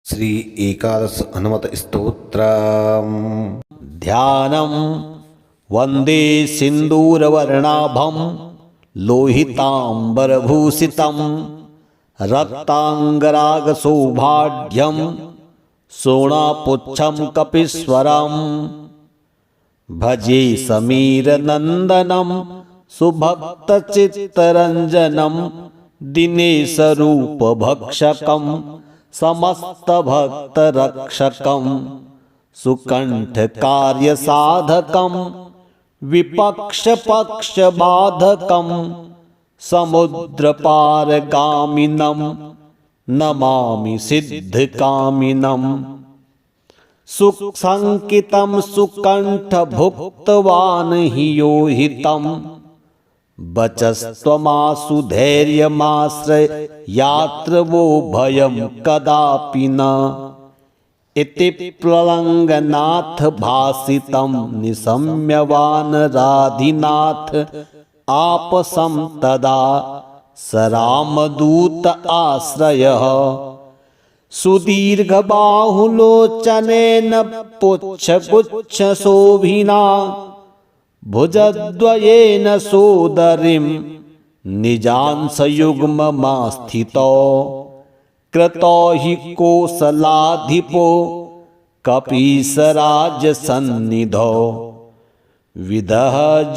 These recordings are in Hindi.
श्री एकादश हनुमत स्तोत्र। ध्यानं वन्दे सिन्दूरवर्णाभं लोहिताम्बरभूषितं रक्ताङ्गरागसौभाढ्यं सोणापुच्छं कपीश्वरं भजे समीरनन्दनं सुभक्तचित्तरञ्जनं दिनेशरूपभक्षकं समस्तभक्तरक्षकं सुकण्ठकार्यसाधकं विपक्षपक्षबाधकं समुद्रपारगामिनं नमामि सिद्धकामिनं सुसंकितं सुकण्ठभुक्तवान् हि यो हितं वचस्त्वमासु धैर्यमाश्रयात्र वो भयं कदापि न इति प्लवङ्गनाथ भासितं निशम्यवान् राधिनाथ आपसं तदा स रामदूत आश्रयः सुदीर्घबाहुलोचनेन पुच्छगुच्छशोभिना भुजद्वयेन सोदरीं निजांसयुग्ममास्थितो कृतो हि कोसलाधिपो कपीसराजसन्निधौ विदहजेशलक्ष्मणो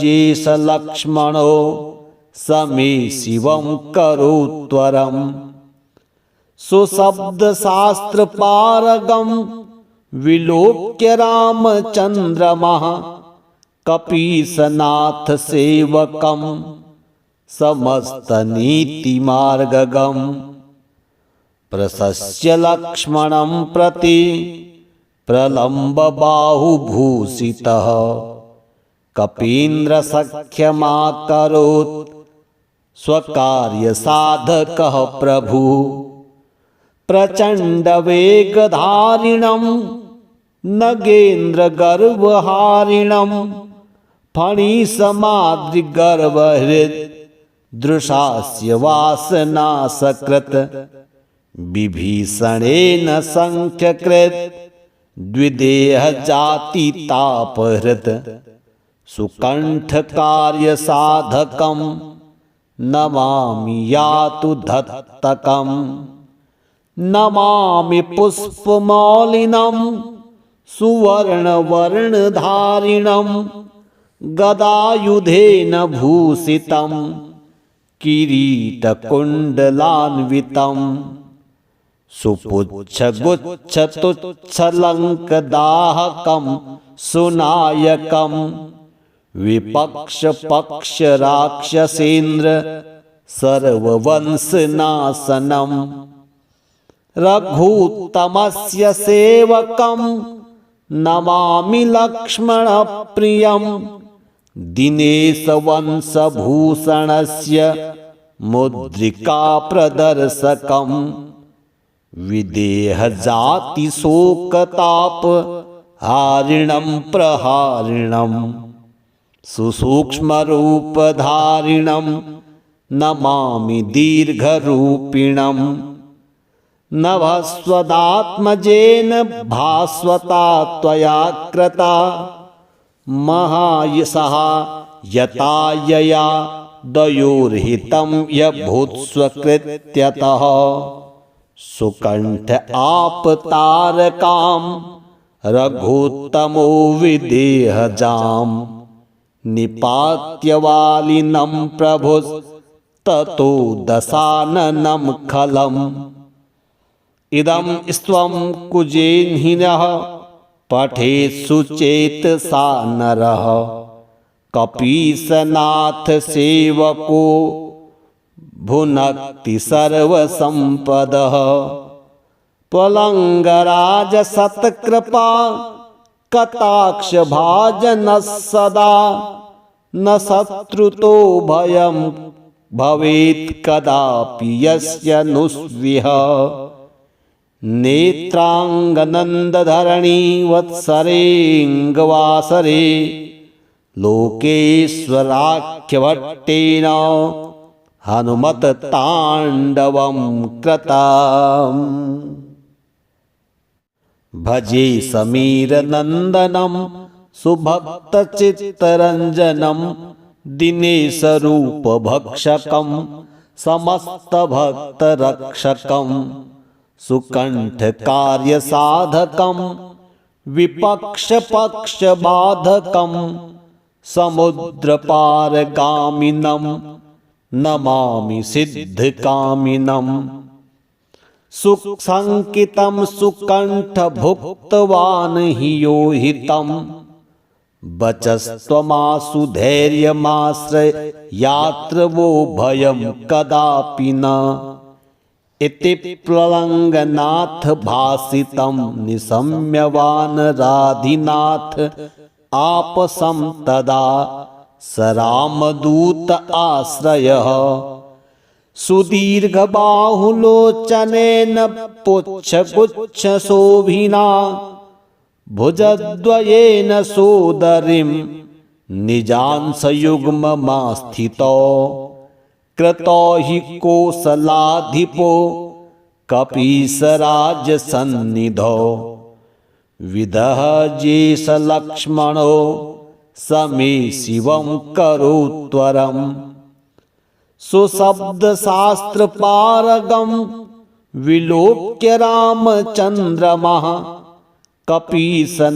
समे शिवं करोत्वरं सुशब्दशास्त्रपारगं विलोक्य रामचन्द्रमः कपीसनाथ सेवकं समस्तनीतिमार्गगं प्रशस्य लक्ष्मणं प्रति प्रलम्बबाहुभूषितः कपीन्द्रसख्यमाकरोत् स्वकार्यसाधकः प्रभु प्रचण्डवेगधारिणं नगेन्द्रगर्वहारिणं फणिसमाद्रिगर्वहृद् दृशास्य वासनासकृत् विभीषणेन सङ्ख्यकृत् द्विदेहजातितापहृत् सुकण्ठकार्यसाधकं नमामि यातु धत्तकं नमामि पुष्पमौलिनं सुवर्णवर्णधारिणं गदायुधेन भूषितं किरीटकुण्डलान्वितं सुपुच्छगुच्छतुच्छलङ्कदाहकं सुनायकं विपक्षपक्षराक्षसेन्द्र सर्ववंशनाशनं रघूत्तमस्य सेवकं नमामि लक्ष्मणप्रियं दिनेशवंशभूषणस्य मुद्रिकाप्रदर्शकं विदेहजातिशोकतापहारिणं प्रहारिणं सुसूक्ष्मरूपधारिणं नमामि दीर्घरूपिणं नभस्वदात्मजेन भास्वता त्वया कृता महायशः यतायया दयोर्हितं यभूत्स्वकृत्यतः सुकण्ठ आपतारकां रघुत्तमो विदेहजां निपात्यवालिनं प्रभुस्ततो दशाननं खलम् इदं स्वं कुजेन्हिनः पठेत्सुचेतसा नरः कपीसनाथ सेवको भुनक्ति सर्वसम्पदः त्वलङ्गराजसत्कृपा कटाक्षभाजनः सदा न शत्रुतो भयं भवेत् कदापि यस्य नुस्विह नेत्राङ्गनन्दधरणी वत्सरेऽङ्गवासरे लोकेश्वराख्यभट्टेन हनुमत्ताण्डवं कृतम्। भजे समीरनन्दनं सुभक्तचित्तरञ्जनं दिनेशरूपभक्षकं समस्तभक्तरक्षकं सुकण्ठकार्यसाधकं विपक्षपक्षबाधकं समुद्रपारगामिनं नमामि सिद्धकामिनम् सुसंकितं सुकण्ठभुक्तवान् हि यो हितं वचस्त्वमासु धैर्यमाश्रयात्र वो भयं कदापि न इति प्लवङ्गनाथ भासितं निशम्यवान् राधिनाथ आपसं तदा स रामदूत आश्रयः सुदीर्घबाहुलोचनेन पुच्छगुच्छशोभिना भुजद्वयेन सोदरीं निजांसयुग्ममास्थितो कृतो हि कोसलाधिपो कपीसराजसन्निधौ विदहजेशलक्ष्मणो समे शिवं करोत्वरम् सुशब्दशास्त्रपारगं विलोक्य रामचन्द्रमः कपीसनाथसेवकं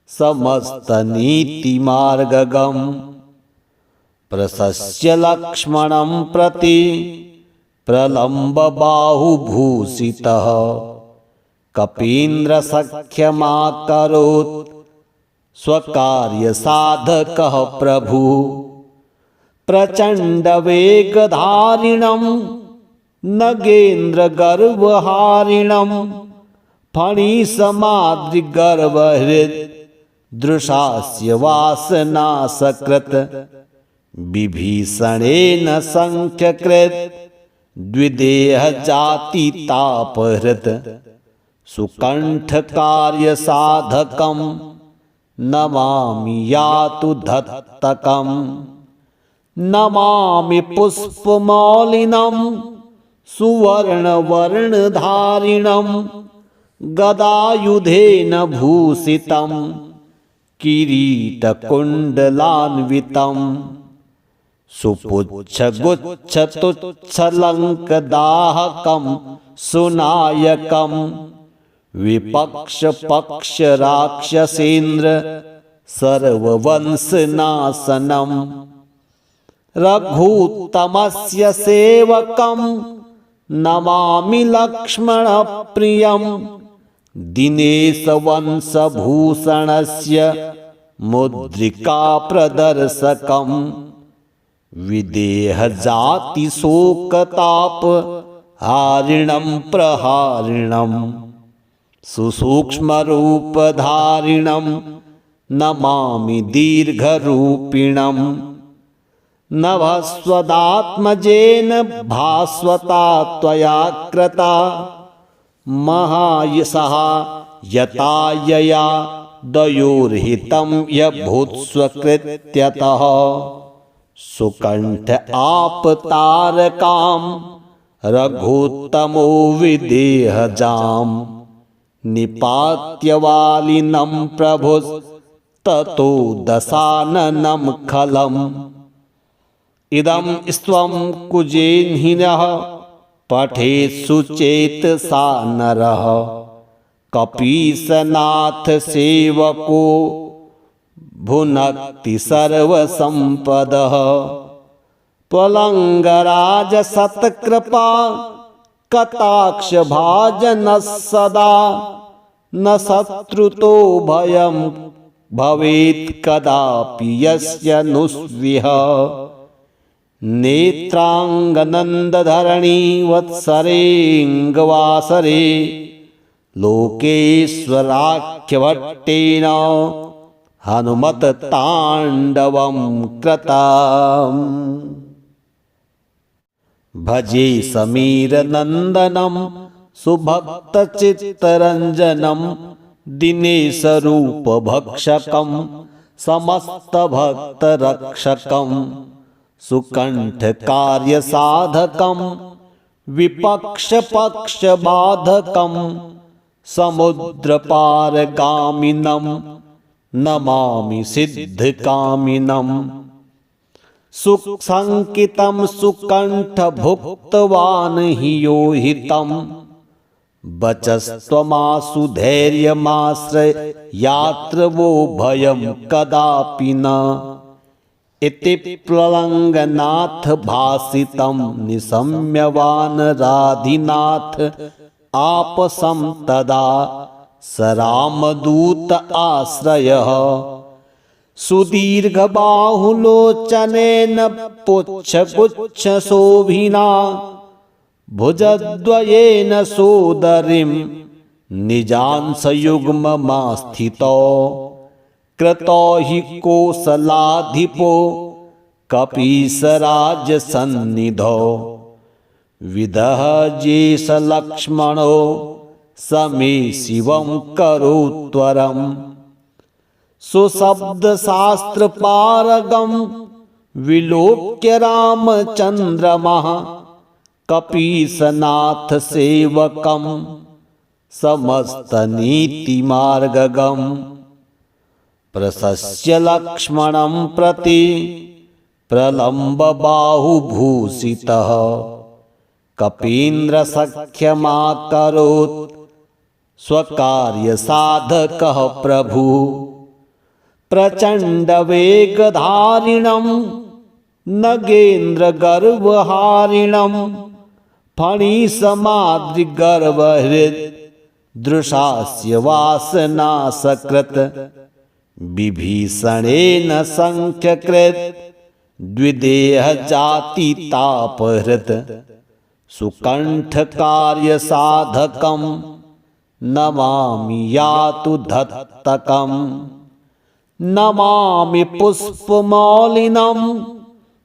समस्तनीतिमार्गगं प्रशस्य लक्ष्मणं प्रति प्रलम्बबाहुभूषितः कपीन्द्रसख्यमाकरोत् स्वकार्यसाधकः प्रभु प्रचण्डवेगधारिणं नगेन्द्रगर्वहारिणं फणिसमाद्रिगर्वहृदृशास्य वासनासकृत् विभीषणेन सङ्ख्यकृत् द्विदेहजातितापहृत् सुकण्ठकार्यसाधकं नमामि यातु धत्तकम् नमामि पुष्पमालिनं सुवर्णवर्णधारिणं गदायुधेन भूषितं किरीटकुण्डलान्वितं सुपुच्छगुच्छतुच्छलङ्कदाहकं सुनायकं विपक्षपक्षराक्षसेन्द्र सर्ववंशनाशनम् रघूत्तमस्य सेवकं नमामि लक्ष्मणप्रियं दिनेशवंशभूषणस्य मुद्रिकाप्रदर्शकं विदेहजातिशोकतापहारिणं प्रहारिणं सुसूक्ष्मरूपधारिणं नमामि दीर्घरूपिणम् नभस्वदात्मजेन भास्वता त्वया कृता महायशः यतायया दयोर्हितं यभूत्स्वकृत्यतः सुकण्ठ आपतारकां रघुत्तमो विदेहजां निपात्यवालिनं प्रभुस्ततो दशाननं खलम् इदं स्वं कुजेन्हिनः पठेत्सुचेतसा नरः कपीसनाथसेवको भुनक्ति सर्वसम्पदः त्वलङ्गराजसत्कृपा कटाक्षभाजनः सदा न शत्रुतो भयं भवेत् कदापि यस्य नुस्विह नेत्राङ्गनन्दधरणी वत्सरेऽङ्गवासरे लोकेश्वराख्यभट्टेन हनुमत्ताण्डवं कृतम् भजे समीरनन्दनं सुभक्तचित्तरञ्जनं दिनेशरूपभक्षकं समस्तभक्तरक्षकं सुकण्ठकार्यसाधकं विपक्ष पक्ष बाधकम समुद्रपारगामिनं नमामि सिद्धकामिनं सुसंकितं सुकंठभुक्तवान् हि यो हितं वचस्त्वमासु धैर्यमाश्रयात्र वो भयं कदापि न इति प्लवंगनाथ भासितं निशम्यवान् राधिनाथ आपसं तदा स रामदूत आश्रयः सुदीर्घबाहुलोचनेन पुच्छगुच्छशोभिना भुजद्वयेन सोदरीं निजांसयुग्ममास्थितो कृतो हि कोसलाधिपो कपीसराजसन्निधौ विदहजेष लक्ष्मणो समे शिवं करोत्वरम् सुशब्दशास्त्रपारगं विलोक्य रामचन्द्रमः कपीसनाथ सेवकं समस्तनीतिमार्गगम् प्रशस्य लक्ष्मणं प्रति प्रलम्बबाहुभूषितः कपीन्द्रसख्यमाकरोत् स्वकार्यसाधकः प्रभु प्रचण्डवेगधारिणं नगेन्द्रगर्वहारिणं फणिसमाद्रिगर्वहृद् दृशास्य वासनासकृत् विभीषणेन संख्यकृत् द्विदेहजातितापहृत् सुकण्ठकार्यसाधकं नमामि यातु धत्तकं नमामि पुष्पमौलिनं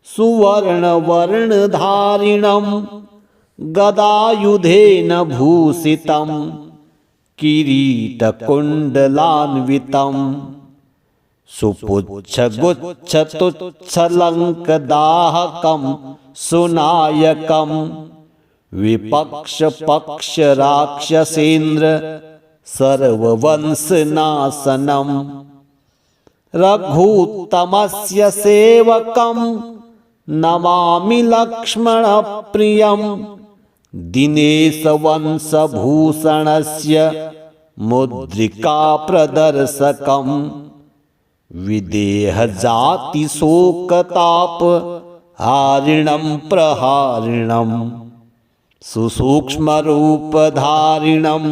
सुवर्णवर्णधारिणं गदायुधेन भूषितं किरीटकुण्डलान्वितं सुपुच्छगुच्छतुच्छलङ्कदाहकं सुनायकं विपक्षपक्षराक्षसेन्द्र सर्ववंशनाशनं रघूत्तमस्य सेवकं नमामि लक्ष्मणप्रियं दिनेशवंशभूषणस्य मुद्रिकाप्रदर्शकं विदेहजातिशोकतापहारिणं प्रहारिणं सुसूक्ष्मरूपधारिणं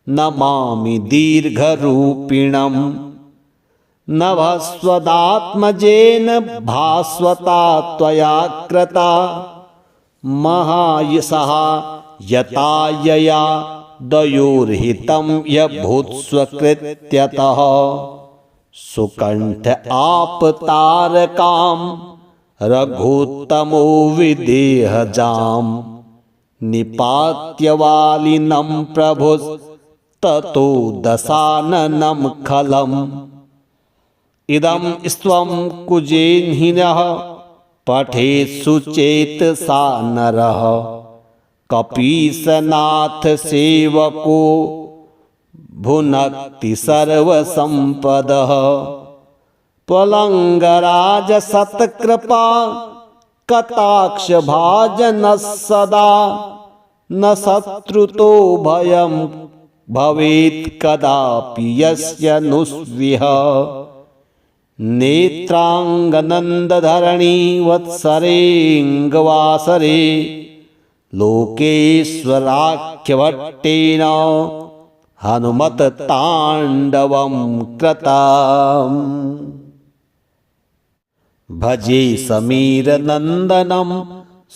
नमामि दीर्घरूपिणं नभस्वदात्मजेन भास्वता त्वया कृता महायशः यतायया दयोर्हितं यभूत्स्वकृत्यतः सुकण्ठ आपतारकां रघुत्तमो विदेहजां निपात्यवालिनं प्रभुस्ततो दशाननं खलम् इदं स्वं कुजेन्हिनः पठेत्सु चेतसा नरः कपीसनाथ सेवको भुनक्ति सर्वसंपदः पलंगराज सत्कृपा कटाक्ष भाजनः सदा न शत्रुतो भयं भवेत् कदापि यस्य नुस्विह नेत्रांगनंदधरणी वत्सरेऽङ्गवासरे लोकेश्वराख्यभट्टेन हनुमत्ताण्डवं कृतम् भजे समीरनन्दनं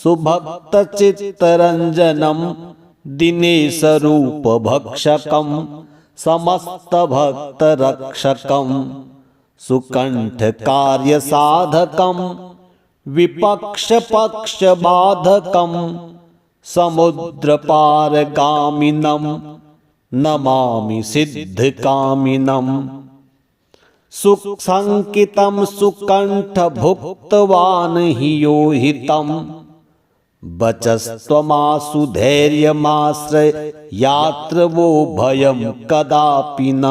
सुभक्तचित्तरञ्जनं दिनेशरूपभक्षकं समस्तभक्तरक्षकं सुकण्ठकार्यसाधकं विपक्षपक्षबाधकं समुद्रपारगामिनं नमामि सिद्धकामिनं सुसंकितं सुकण्ठभुक्तवान् हि यो हितं वचस्त्वमासु धैर्यमाश्रयात्र वो भयं कदापि न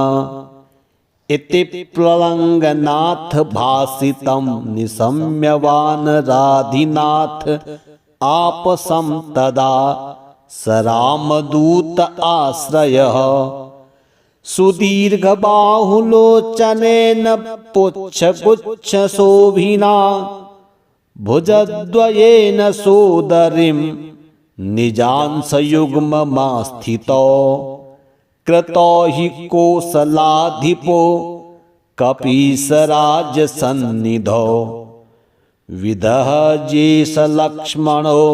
इति प्लवङ्गनाथ भासितं निशम्यवान् राधिनाथ आपसं तदा स रामदूत आश्रयः सुदीर्घबाहुलोचनेन पुच्छगुच्छशोभिना भुजद्वयेन सोदरीं निजांसयुग्ममास्थितो कृतो हि कोसलाधिपो कपीसराजसन्निधौ विदहजेष लक्ष्मणो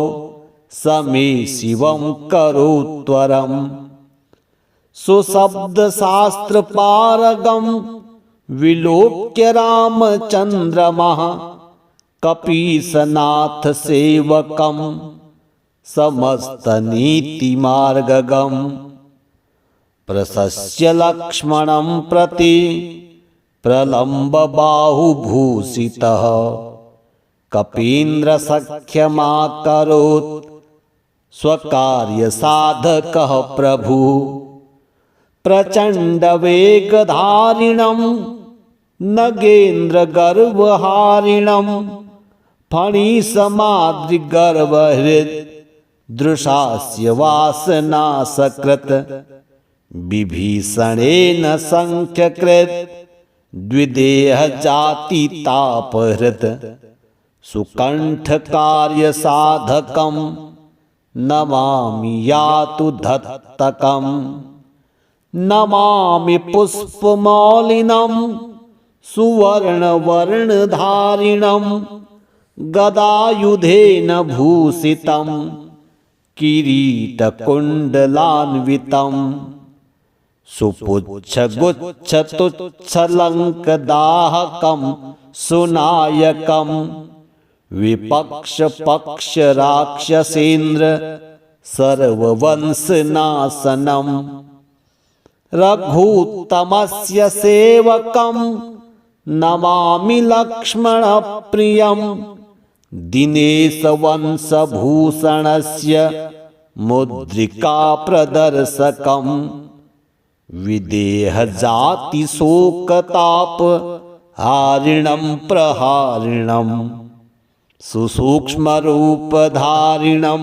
समे शिवं करोत्वरम् सुशब्दशास्त्रपारगं विलोक्य रामचन्द्रमः कपीसनाथ सेवकं समस्तनीतिमार्गगं प्रशस्य लक्ष्मणं प्रति प्रलम्बबाहुभूषितः कपीन्द्रसख्यमाकरोत् स्वकार्यसाधकः प्रभु प्रचण्डवेगधारिणं नगेन्द्रगर्वहारिणं फणिसमाद्रिगर्वहृद् दृशास्य वासनासकृत् विभीषणेन सङ्ख्यकृत् द्विदेहजातितापहृत् सुकण्ठकार्यसाधकं नमामि यातु धत्तकं नमामि पुष्पमौलिनं सुवर्णवर्णधारिणं गदायुधेन भूषितं किरीटकुण्डलान्वितं सुपुच्छगुच्छतुच्छलङ्कदाहकं सुनायकं विपक्षपक्षराक्षसेन्द्र सर्ववंशनाशनं रघूत्तमस्य सेवकं नमामि लक्ष्मणप्रियं दिनेशवंशभूषणस्य मुद्रिकाप्रदर्शकं विदेहजातिशोकतापहारिणं प्रहारिणं सुसूक्ष्मरूपधारिणं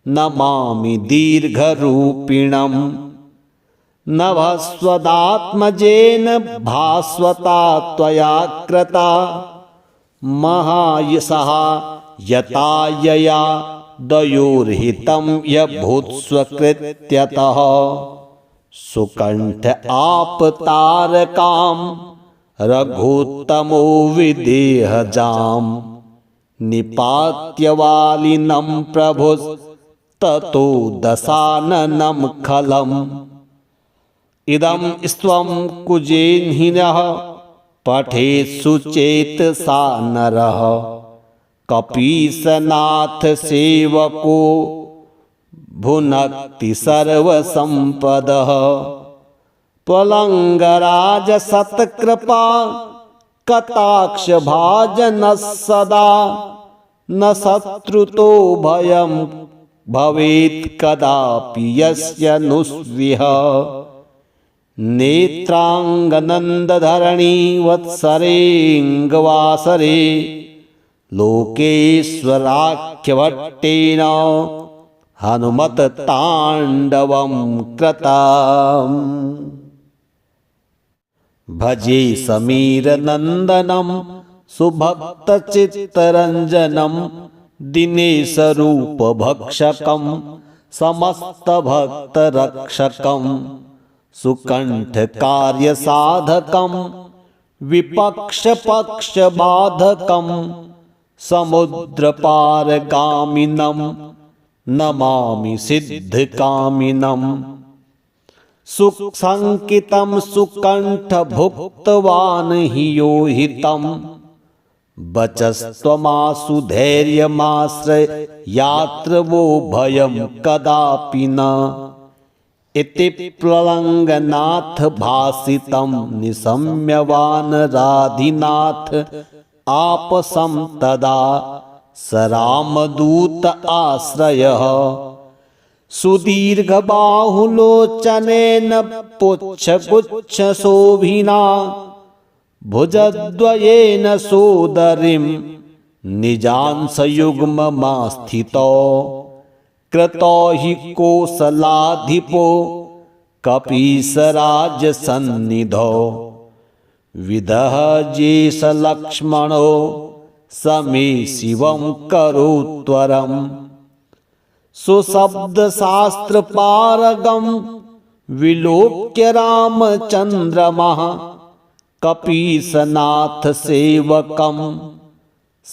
नमामि दीर्घरूपिणं नभस्वदात्मजेन भास्वता त्वया कृता महायशः यतायया दयोर्हितं यभूत्स्वकृत्यतः सुकण्ठ आपतारकां रघुत्तमो विदेहजां निपात्यवालिनं प्रभुस्ततो दशाननं खलम् इदं स्वं कुजेन्हिनः पठेत्सु चेतसा नरः कपीसनाथ सेवको भुनक्ति सर्वसम्पदः पलंगराज सत्कृपा कटाक्षभाजनः सदा न शत्रुतो भयं भवेत् कदापि यस्य नुस्विह नेत्राङ्गनन्दधरणी वत्सरेऽङ्गवासरे लोकेश्वराख्यभट्टेन हनुमत्ताण्डवं कृतम् भजे समीरनन्दनं सुभक्तचित्तरञ्जनं दिनेशरूपभक्षकं समस्तभक्तरक्षकं सुकण्ठकार्यसाधकं विपक्षपक्षबाधकं समुद्रपारगामिनं नमामि सिद्धकामिनं सुसङ्कितं सुकण्ठभुक्तवान् हि यो हितं वचस्त्वमासु धैर्यमाश्रयात्र वो भयं कदापि न इति प्लवङ्गनाथ भासितं निशम्यवान् राधिनाथ आपसं तदा स रामदूत आश्रयः सुदीर्घबाहुलोचनेन पुच्छगुच्छशोभिना भुजद्वयेन सोदरीं निजांसयुग्ममास्थितो कृतो हि कोसलाधिपो कपीसराजसन्निधौ विदहजेष लक्ष्मणो समे शिवं करोत्वरम् सुशब्दशास्त्रपारगं विलोक्य रामचन्द्रमः कपीसनाथसेवकं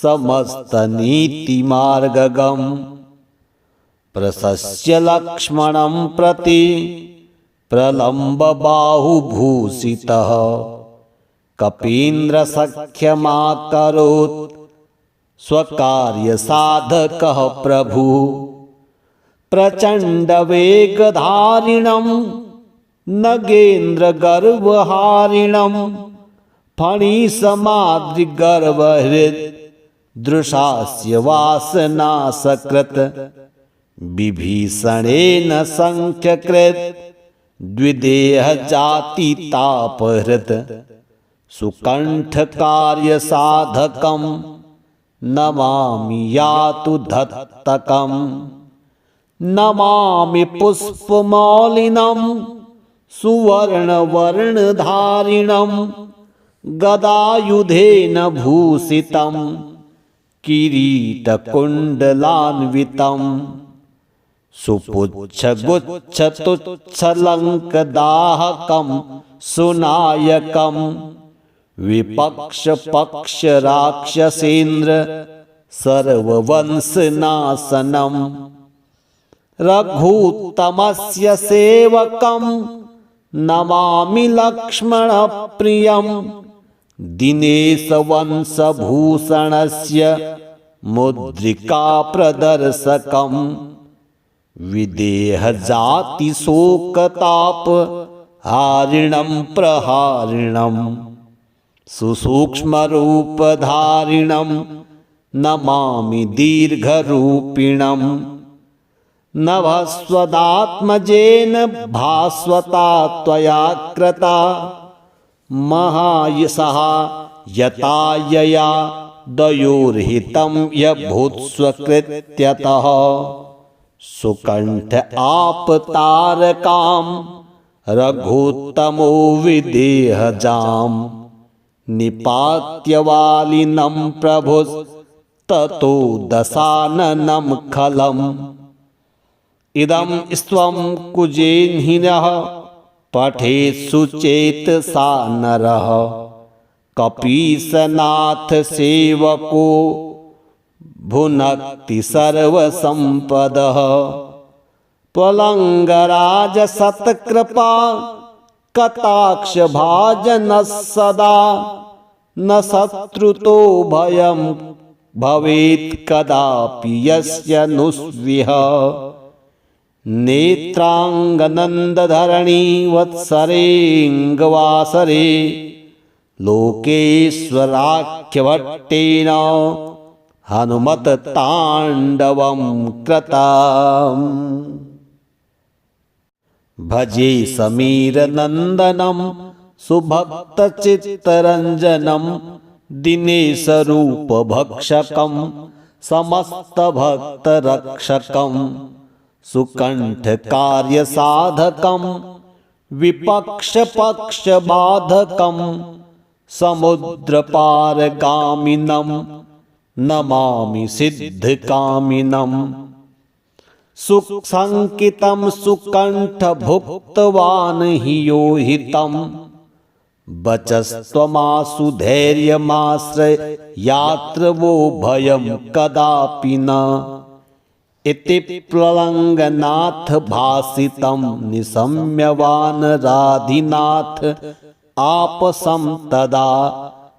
समस्तनीतिमार्गगं प्रशस्य लक्ष्मणं प्रति प्रलम्बबाहुभूषितः कपीन्द्रसख्यमाकरोत् स्वकार्यसाधकः प्रभुः प्रचण्डवेगधारिणं नगेन्द्रगर्वहारिणं फणिसमाद्रिगर्वहृद् दृशास्य वासनासकृत् विभीषणेन सङ्ख्यकृत् द्विदेहजातितापहृत् सुकण्ठकार्यसाधकं नमामि यातु धत्तकम् नमामि पुष्पमालिनं सुवर्णवर्णधारिणं गदायुधेन भूषितं किरीटकुण्डलान्वितं सुपुच्छगुच्छतुच्छलङ्कदाहकं सुनायकं विपक्षपक्षराक्षसेन्द्र सर्ववंशनाशनम् रघूत्तमस्य सेवकं नमामि लक्ष्मणप्रियं दिनेशवंशभूषणस्य मुद्रिकाप्रदर्शकं विदेहजातिशोकतापहारिणं प्रहारिणं सुसूक्ष्मरूपधारिणं नमामि दीर्घरूपिणं नभस्वदात्मजेन भास्वता त्वया कृता महायशः यतायया दयोर्हितं यभूत्स्वकृत्यतः सुकण्ठ आपतारकां रघुत्तमो विदेहजां निपात्यवालिनं प्रभुस्ततो दशाननं खलम् इदं स्वं कुजेन्हिनः पठेत्सु चेतसा नरः कपीसनाथ सेवको भुनक्ति सर्वसम्पदः त्वलङ्गराज सत्कृपा कटाक्षभाजनः सदा न शत्रुतो भयं भवेत् कदापि यस्य नुस्विह नेत्राङ्गनन्दधरणी वत्सरेऽङ्गवासरे लोकेश्वराख्यभट्टेन हनुमत्ताण्डवं कृतम् भजे समीरनन्दनं सुभक्तचित्तरञ्जनं दिनेशरूपभक्षकं समस्तभक्तरक्षकं सुकण्ठकार्यसाधकं विपक्षपक्षबाधकं समुद्रपारगामिनं नमामि सिद्धकामिनं सुसङ्कितं सुकण्ठभुक्तवान् हि यो हितं वचस्त्वमासु धैर्यमाश्रयात्र वो भयं कदापि न इति प्लवङ्गनाथ भासितं निशम्यवान् राधिनाथ आपसं तदा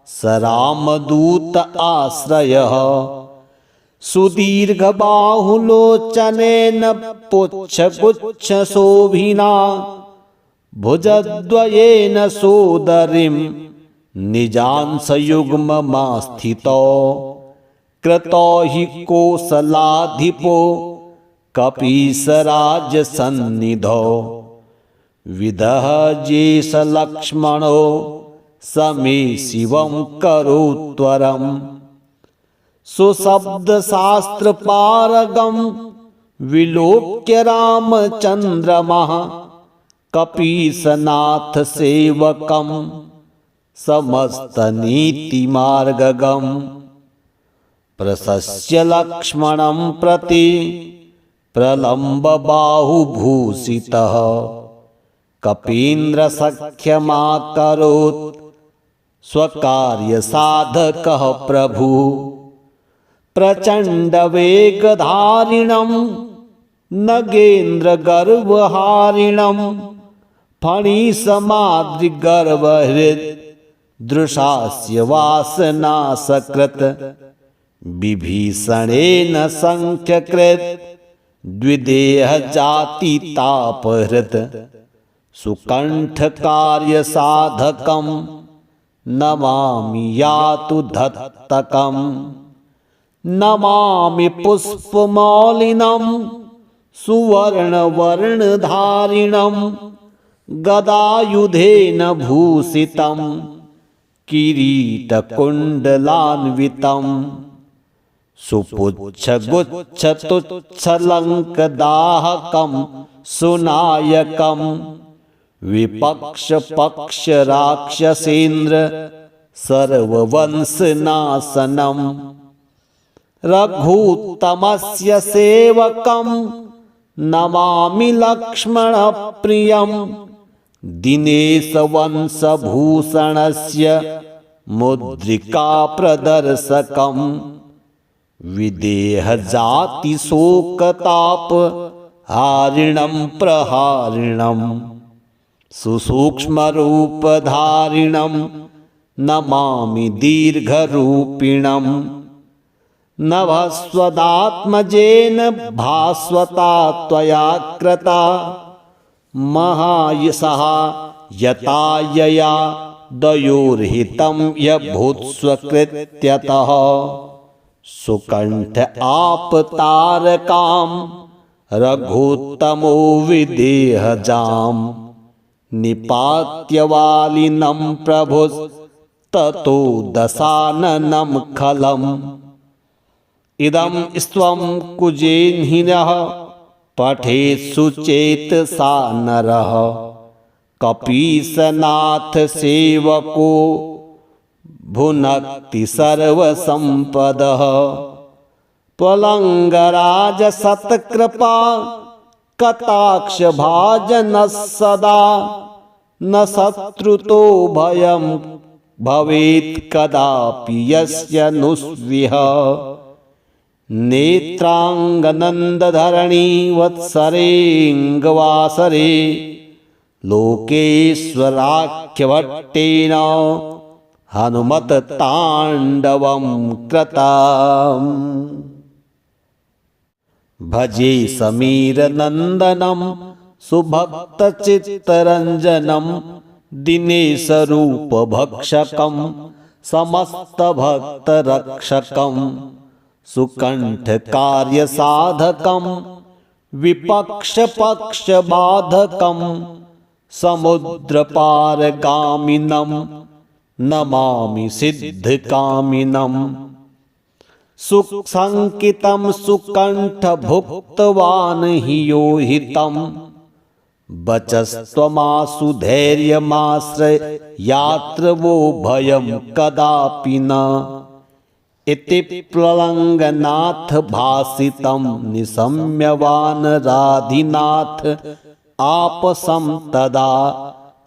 स रामदूत आश्रयः सुदीर्घबाहुलोचनेन पुच्छगुच्छशोभिना भुजद्वयेन सोदरीं निजांसयुग्ममास्थितो कृतो हि कोसलाधिपो कपीसराजसन्निधौ विदहजेष लक्ष्मणो समे शिवं करोत्वरम् सुशब्दशास्त्रपारगं विलोक्य रामचन्द्रमः कपीसनाथ सेवकं समस्तनीतिमार्गगम् प्रशस्य लक्ष्मणं प्रति प्रलम्बबाहुभूषितः कपीन्द्रसख्यमाकरोत् स्वकार्यसाधकः प्रभु प्रचण्डवेगधारिणं नगेन्द्रगर्वहारिणं फणिसमाद्रिगर्वहृद् दृशास्य वासनासकृत् विभीषणेन सङ्ख्यकृत् द्विदेहजातितापहृत् सुकण्ठकार्यसाधकं नमामि यातु धत्तकम् नमामि पुष्पमौलिनं सुवर्णवर्णधारिणं गदायुधेन भूषितं किरीटकुण्डलान्वितं सुपुच्छगुच्छतुच्छलङ्कदाहकं सुनायकं विपक्षपक्षराक्षसेन्द्र सर्ववंशनाशनम् रघूत्तमस्य सेवकं नमामि लक्ष्मणप्रियं दिनेशवंशभूषणस्य मुद्रिकाप्रदर्शकं विदेहजातिशोकतापहारिणं प्रहारिणं सुसूक्ष्मरूपधारिणं नमामि दीर्घरूपिणम् नभस्वदात्मजेन भास्वता त्वया कृता महायशः यतायया दयोर्हितं यभूत्स्वकृत्यतः सुकण्ठ आपतारकां रघुत्तमो विदेहजां निपात्यवालिनं प्रभुस्ततो दशाननं खलम् इदं स्वं कुजेन्हिनः पठेत्सु चेतसा नरः कपीसनाथ सेवको भुनक्ति सर्वसम्पदः त्वलङ्गराज सत्कृपा कटाक्ष भाजनः सदा न शत्रुतो भयं भवेत् कदापि यस्य नुस्विह नेत्राङ्गनन्दधरणी वत्सरेऽङ्गवासरे लोकेश्वराख्यभट्टेन हनुमत्ताण्डवं कृतम् भजे समीरनन्दनं सुभक्तचित्तरञ्जनं दिनेशरूपभक्षकं समस्तभक्तरक्षकं सुकण्ठकार्यसाधकं विपक्षपक्षबाधकं समुद्रपारगामिनं नमामि सिद्धकामिनं सुसङ्कितं सुकण्ठभुक्तवान् हि यो हितं वचस्त्वमासु धैर्यमाश्रयात्र वो भयं कदापि न इति प्लवङ्गनाथ भासितं निशम्यवान् राधिनाथ आपसं तदा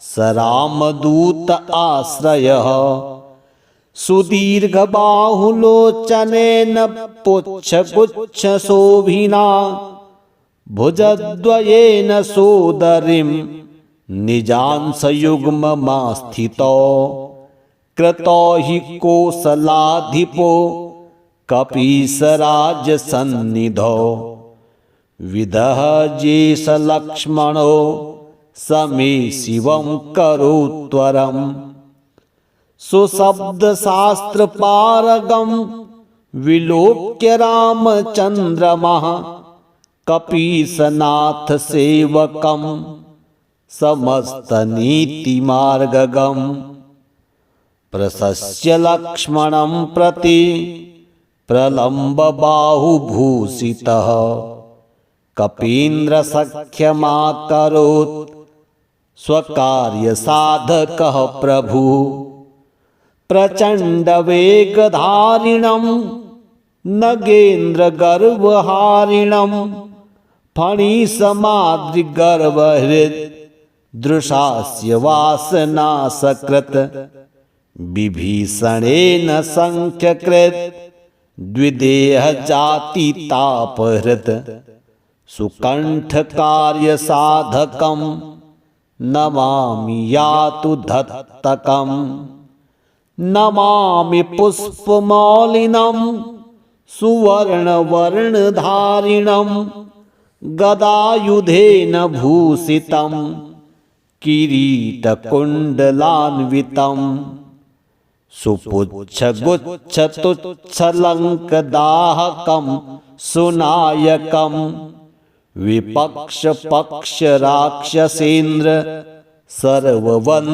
स रामदूत आश्रयः सुदीर्घबाहुलोचनेन पुच्छगुच्छशोभिना भुजद्वयेन सोदरीं निजांसयुग्ममास्थितो कृतो हि कोसलाधिपो कपीसराजसन्निधौ विदहजेष लक्ष्मणो समे शिवं करोत्वरम् सुशब्दशास्त्रपारगं विलोक्य रामचन्द्रमः कपीसनाथ सेवकं समस्तनीतिमार्गगम् प्रशस्य लक्ष्मणं प्रति प्रलम्बबाहुभूषितः कपीन्द्रसख्यमाकरोत् स्वकार्यसाधकः प्रभु प्रचण्डवेगधारिणं नगेन्द्रगर्वहारिणं फणिसमाद्रिगर्वहृद् दृशास्य वासनासकृत् विभीषणेन सङ्ख्यकृत् द्विदेहजातितापहृत् सुकण्ठकार्यसाधकं नमामि यातु धत्तकम् नमामि पुष्पमालिनं सुवर्णवर्णधारिणं गदायुधेन भूषितं किरीटकुण्डलान्वितं सुपुच्छगुच्छतुच्छलङ्कदाहकं सुनायकं विपक्षपक्षराक्षसेन्द्र सर्ववंशनाशनम्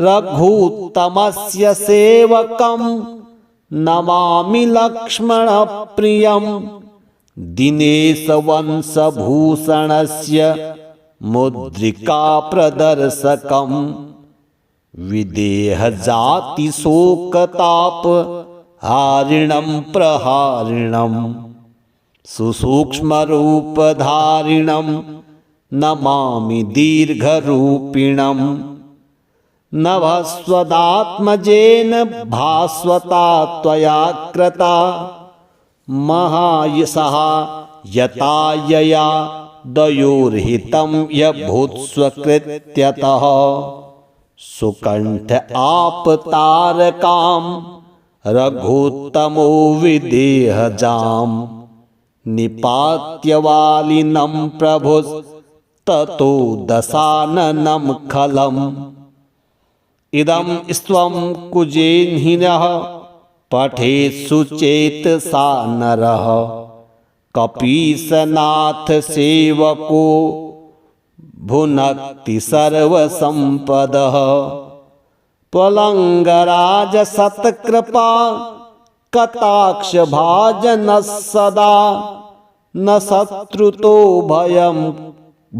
रघूत्तमस्य सेवकं नमामि लक्ष्मणप्रियं दिनेशवंशभूषणस्य मुद्रिकाप्रदर्शकं विदेहजातिशोकतापहारिणं प्रहारिणं सुसूक्ष्मरूपधारिणं नमामि दीर्घरूपिणम् नभस्वदात्मजेन भास्वता त्वया कृता महायशः यतायया दयोर्हितं यभूत्स्वकृत्यतः सुकण्ठ आपतारकां रघुत्तमो विदेहजां निपात्यवालिनं प्रभुस्ततो दशाननं खलम् इदं स्वं कुजेन्हिनः पठेत्सु चेतसा नरः कपीसनाथ सेवको भुनक्ति सर्वसम्पदः त्वलङ्गराज सत्कृपा कटाक्षभाजनः सदा न शत्रुतो भयं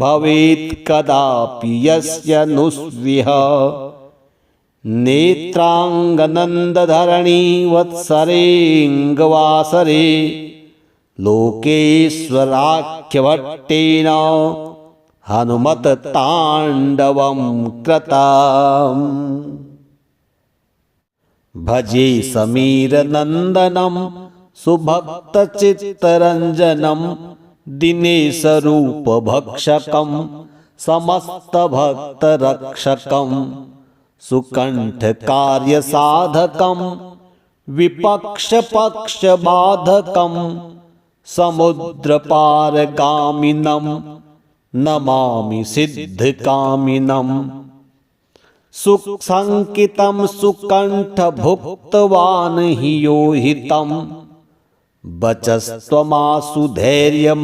भवेत् कदापि यस्य नुस्विह नेत्राङ्गनन्दधरणी वत्सरेऽङ्गवासरे लोकेश्वराख्यभट्टेन हनुमत्ताण्डवं कृतम् भजे समीरनन्दनं सुभक्तचित्तरञ्जनं दिनेशरूपभक्षकं समस्तभक्तरक्षकं सुकण्ठकार्यसाधकं विपक्षपक्षबाधकं समुद्रपारगामिनं नमामि सिद्धकामिनं सुसङ्कितं सुकण्ठभुक्तवान् हि यो हितं वचस्त्वमासु धैर्यमाश्रयात्र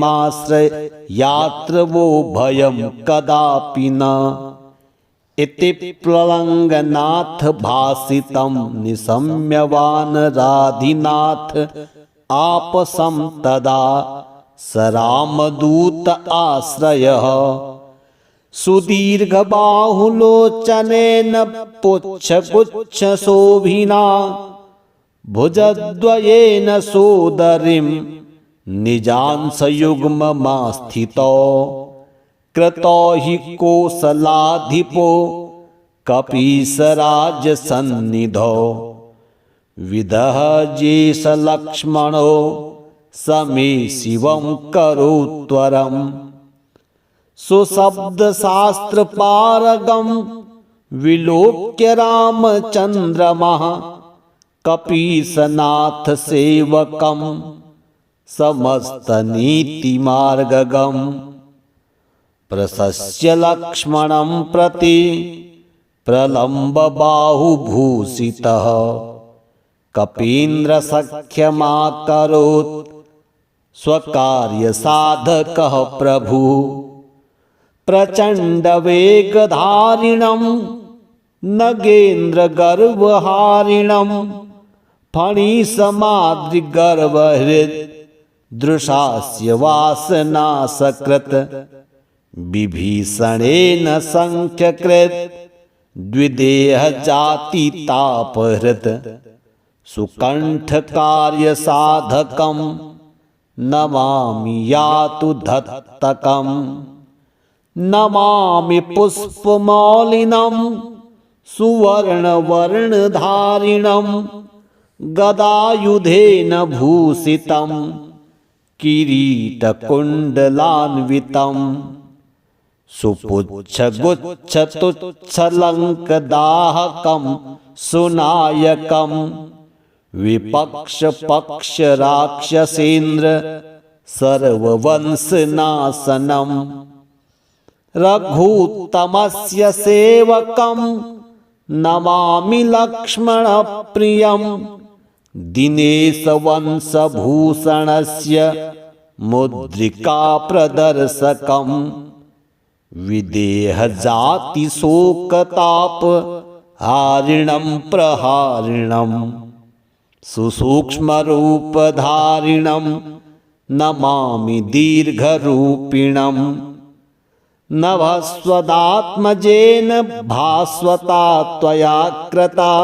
वो भयं कदापि न इति प्लवङ्गनाथ भासितं निशम्यवान् राधिनाथ आपसं तदा स रामदूत आश्रयः सुदीर्घबाहुलोचनेन पुच्छगुच्छशोभिना भुजद्वयेन सोदरीं निजांसयुग्ममास्थितो कृतो हि कोसलाधिपो कपीसराजसन्निधौ विदहजेष लक्ष्मणो समे शिवं करोत्वरम् सुशब्दशास्त्रपारगं विलोक्य रामचन्द्रमः कपीसनाथ सेवकं समस्तनीतिमार्गगम् प्रशस्य लक्ष्मणं प्रति प्रलम्बबाहुभूषितः कपीन्द्रसख्यमाकरोत् स्वकार्यसाधकः प्रभु प्रचण्डवेगधारिणं नगेन्द्रगर्वहारिणं फणिसमाद्रिगर्वहृद् दृशास्य वासनासकृत् विभीषणेन संख्यकृत् द्विदेहजातितापहृत् सुकण्ठकार्यसाधकं नमामि यातु धत्तकम् नमामि पुष्पमौलिनं सुवर्णवर्णधारिणं गदायुधेन भूषितं किरीटकुण्डलान्वितं सुपुच्छगुच्छतुच्छलङ्कदाहकं सुनायकं विपक्षपक्षराक्षसेन्द्र सर्ववंशनाशनम् रघुत्तमस्य सेवकं नमामि लक्ष्मणप्रियं दिनेशवंशभूषणस्य मुद्रिकाप्रदर्शकं विदेहजातिशोकतापहारिणं प्रहारिणं सुसूक्ष्मरूपधारिणं नमामि दीर्घरूपिणम् नभस्वदात्मजेन भास्वता त्वया कृता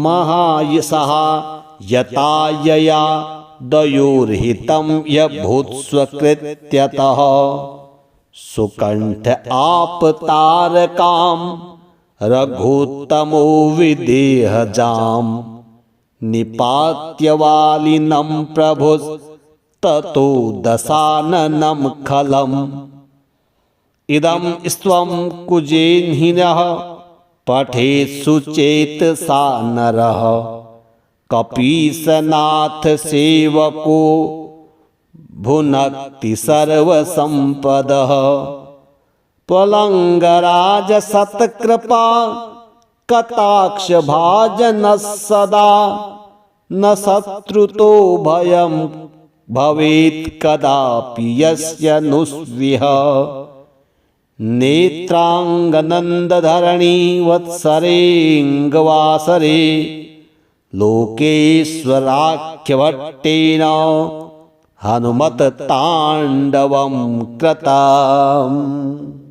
महायशः यतायया दयोर्हितं यभूत्स्वकृत्यतः सुकण्ठ आपतारकां रघुत्तमो विदेहजां निपात्यवालिनं प्रभुस्ततो दशाननं खलम् इदं स्वं कुजेन्हिनः पठेत्सुचेतसा नरः कपीशनाथ सेवको भुनक्ति सर्वसम्पदः त्वलङ्गराजसत्कृपा कटाक्षभाजनः सदा न शत्रुतो भयं भवेत् कदापि यस्य नुस्विह नेत्राङ्गनन्दधरणी वत्सरेऽङ्गवासरे लोकेश्वराख्यभट्टेन हनुमत्ताण्डवं कृतम्।